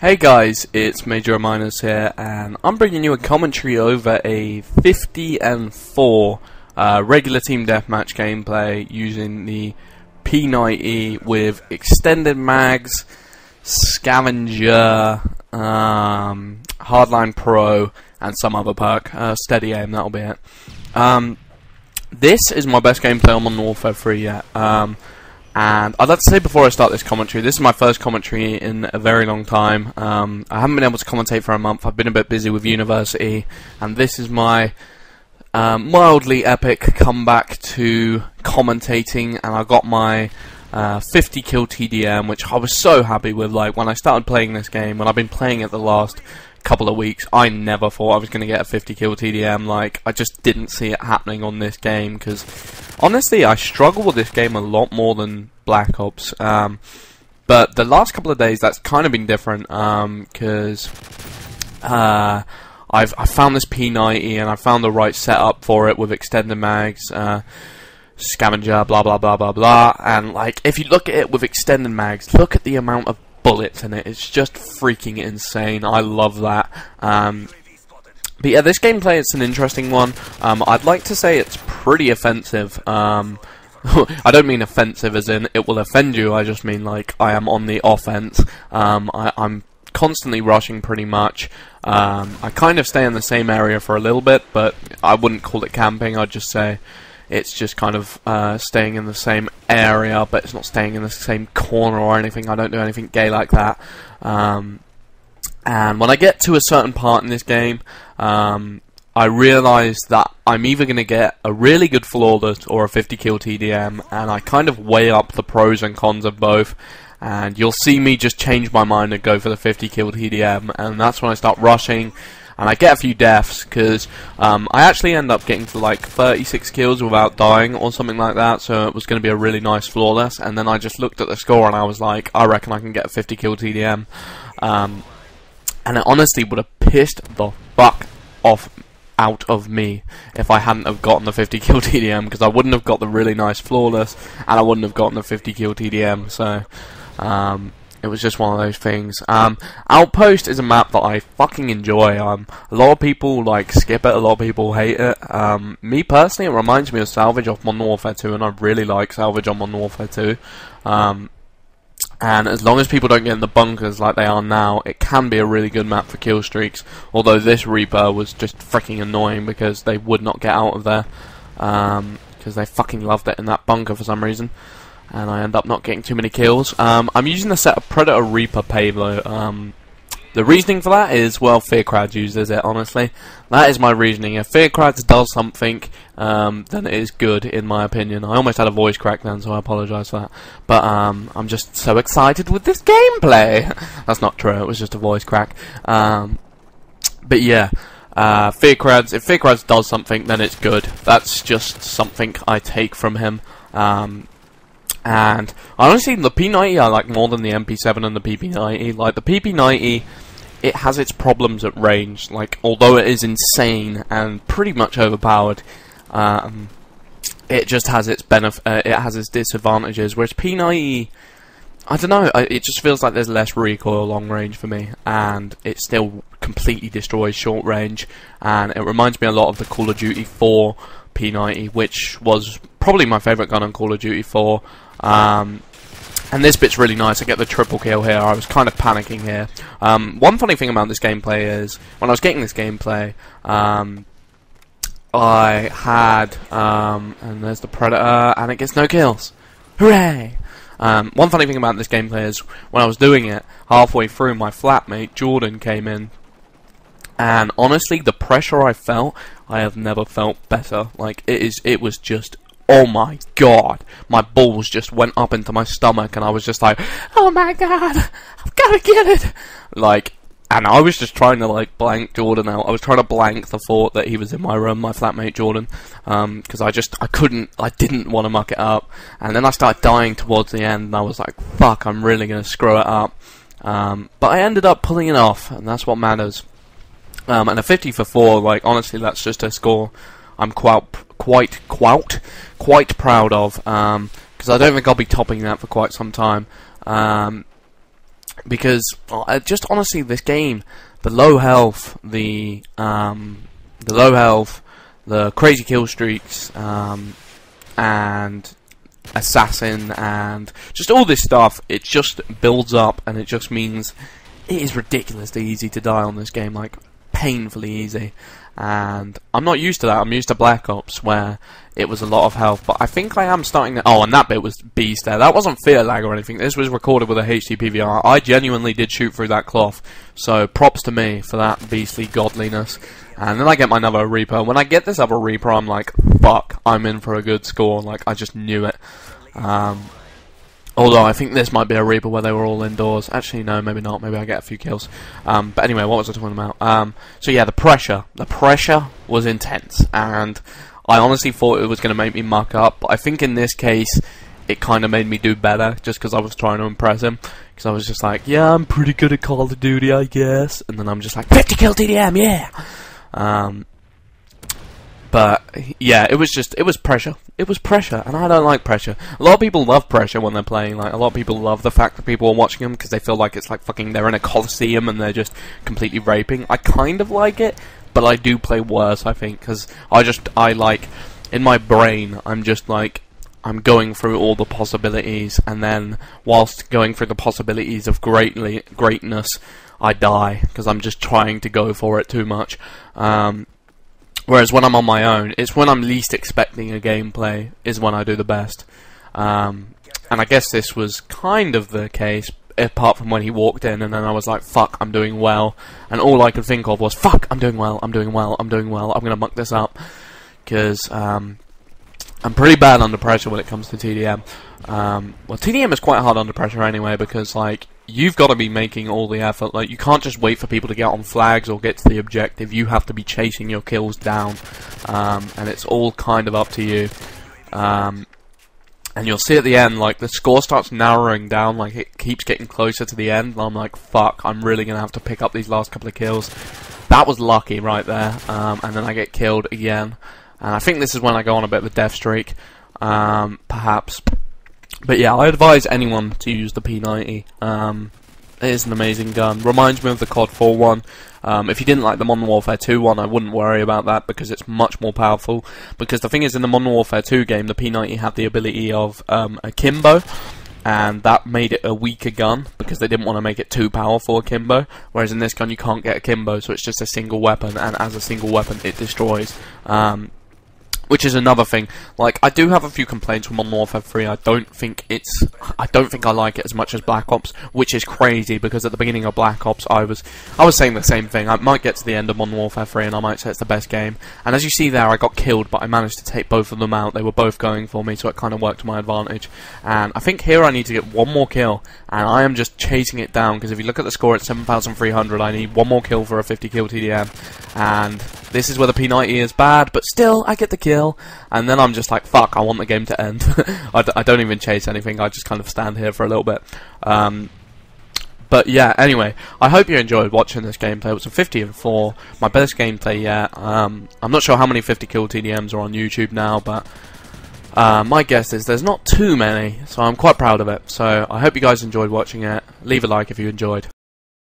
Hey guys, it's Major Miners here, and I'm bringing you a commentary over a 50-4 regular team deathmatch gameplay using the P90 with extended mags, scavenger, hardline pro, and some other perk. Steady aim, that'll be it. This is my best gameplay on Modern Warfare 3 yet. And I'd like to say before I start this commentary, this is my first commentary in a very long time. I haven't been able to commentate for a month. I've been a bit busy with university, and this is my mildly epic comeback to commentating. And I got my 50 kill TDM, which I was so happy with. Like, when I started playing this game, when I've been playing it the last couple of weeks, I never thought I was going to get a 50 kill TDM. Like, I just didn't see it happening on this game, because honestly I struggle with this game a lot more than Black Ops, but the last couple of days that's kind of been different, because I found this P90 and I found the right setup for it with extended mags, scavenger, blah blah blah blah blah. And like, if you look at it with extended mags, look at the amount of bullets in it. It's just freaking insane. I love that. But yeah, this gameplay, it's an interesting one. I'd like to say it's pretty offensive. I don't mean offensive as in it will offend you, I just mean like I am on the offense. I'm constantly rushing pretty much. I kind of stay in the same area for a little bit, but I wouldn't call it camping. I'd just say it's just kind of staying in the same area, but it's not staying in the same corner or anything. I don't do anything gay like that. And when I get to a certain part in this game, I realise that I'm either going to get a really good flawless or a 50 kill TDM, and I kind of weigh up the pros and cons of both, and you'll see me just change my mind and go for the 50 kill TDM, and that's when I start rushing, and I get a few deaths, because I actually end up getting to like 36 kills without dying or something like that, so it was going to be a really nice flawless, and then I just looked at the score and I was like, I reckon I can get a 50 kill TDM, and it honestly would have pissed the fuck off out of me if I hadn't have gotten the 50 kill TDM, because I wouldn't have got the really nice flawless, and I wouldn't have gotten the 50 kill TDM, so it was just one of those things. Outpost is a map that I fucking enjoy. A lot of people like skip it, a lot of people hate it. Me personally, it reminds me of Salvage off Modern Warfare 2, and I really like Salvage on Modern Warfare 2. And as long as people don't get in the bunkers like they are now, it can be a really good map for kill streaks. Although this Reaper was just freaking annoying because they would not get out of there, because they fucking loved it in that bunker for some reason. And I end up not getting too many kills. I'm using the set of Predator Reaper payload. The reasoning for that is, well, Fearcrowd uses it, honestly. That is my reasoning. If Fearcrowd does something, then it is good, in my opinion. I almost had a voice crack then, so I apologise for that. But I'm just so excited with this gameplay. That's not true, it was just a voice crack. But yeah, if Fearcrowd does something, then it's good. That's just something I take from him. And honestly, the P90 I like more than the MP7 and the PP90. Like, the PP90, it has its problems at range. Like, although it is insane and pretty much overpowered, it just has its it has its disadvantages. Whereas P90, I don't know, it just feels like there's less recoil long range for me, and it still completely destroys short range. And it reminds me a lot of the Call of Duty 4 P90, which was probably my favourite gun on Call of Duty 4. And this bit's really nice. I get the triple kill here. I was kind of panicking here. One funny thing about this gameplay is, when I was getting this gameplay, I had, and there's the Predator, and it gets no kills. Hooray! One funny thing about this gameplay is, when I was doing it, halfway through, my flatmate, Jordan, came in. And honestly, the pressure I felt, I have never felt better. Like, it was just, oh my god, my balls just went up into my stomach, and I was just like, oh my god, I've gotta get it! Like, and I was just trying to, like, blank Jordan out. I was trying to blank the thought that he was in my room, my flatmate Jordan, because I didn't want to muck it up. And then I started dying towards the end, and I was like, fuck, I'm really gonna screw it up. But I ended up pulling it off, and that's what matters. And a 50 for 4, like, honestly, that's just a score I'm quite proud of, because I don't think I'll be topping that for quite some time. because just honestly, this game, the low health, the crazy kill streaks, and assassin, and just all this stuff, it just builds up, and it just means it is ridiculously easy to die on this game, like painfully easy. And I'm not used to that. I'm used to Black Ops, where it was a lot of health, but I think I am starting to... Oh, and that bit was beast there. That wasn't fear lag or anything. This was recorded with a HD PVR. I genuinely did shoot through that cloth, so props to me for that beastly godliness. And then I get my another Reaper. When I get this other Reaper, I'm like, fuck, I'm in for a good score. Like, I just knew it. Although, I think this might be a Reaper where they were all indoors. Actually, no, maybe not. Maybe I get a few kills. But anyway, what was I talking about? So yeah, the pressure. The pressure was intense. And I honestly thought it was going to make me muck up. But I think in this case, it kind of made me do better. Just because I was trying to impress him. Because I was just like, yeah, I'm pretty good at Call of Duty, I guess. And then I'm just like, 50 kill TDM, yeah! But yeah, it was pressure. It was pressure, and I don't like pressure. A lot of people love pressure when they're playing. Like, a lot of people love the fact that people are watching them because they feel like it's like fucking they're in a coliseum and they're just completely raping. I kind of like it, but I do play worse, I think, because I like, in my brain, I'm just like, I'm going through all the possibilities, and then whilst going through the possibilities of greatness, I die because I'm just trying to go for it too much. Whereas when I'm on my own, it's when I'm least expecting a gameplay is when I do the best. And I guess this was kind of the case, apart from when he walked in and then I was like, fuck, I'm doing well. And all I could think of was, fuck, I'm doing well, I'm doing well, I'm doing well, I'm going to muck this up. Because I'm pretty bad under pressure when it comes to TDM. Well, TDM is quite hard under pressure anyway, because, like, you've got to be making all the effort. Like, you can't just wait for people to get on flags or get to the objective. You have to be chasing your kills down, and it's all kind of up to you. And you'll see at the end, like, the score starts narrowing down, like, it keeps getting closer to the end, and I'm like, fuck, I'm really going to have to pick up these last couple of kills. That was lucky right there, and then I get killed again. And I think this is when I go on a bit of a death streak, perhaps. But yeah, I advise anyone to use the P90. It is an amazing gun. Reminds me of the COD 4 one. If you didn't like the Modern Warfare 2 one, I wouldn't worry about that because it's much more powerful. Because the thing is, in the Modern Warfare 2 game, the P90 had the ability of akimbo, and that made it a weaker gun because they didn't want to make it too powerful akimbo. Whereas in this gun, you can't get akimbo, so it's just a single weapon, and as a single weapon, it destroys. Which is another thing. Like, I do have a few complaints with Modern Warfare 3. I don't think I like it as much as Black Ops, which is crazy because at the beginning of Black Ops, I was saying the same thing. I might get to the end of Modern Warfare 3 and I might say it's the best game. And as you see there, I got killed, but I managed to take both of them out. They were both going for me, so it kind of worked to my advantage. And I think here I need to get one more kill, and I am just chasing it down because if you look at the score at 7,300, I need one more kill for a 50 kill TDM. And this is where the P90 is bad, but still, I get the kill. And then I'm just like, fuck, I want the game to end. I don't even chase anything, I just kind of stand here for a little bit. But yeah, anyway, I hope you enjoyed watching this gameplay. It was a 50-4, my best gameplay yet. I'm not sure how many 50 kill TDMs are on YouTube now, but my guess is there's not too many, so I'm quite proud of it. So I hope you guys enjoyed watching it. Leave a like if you enjoyed.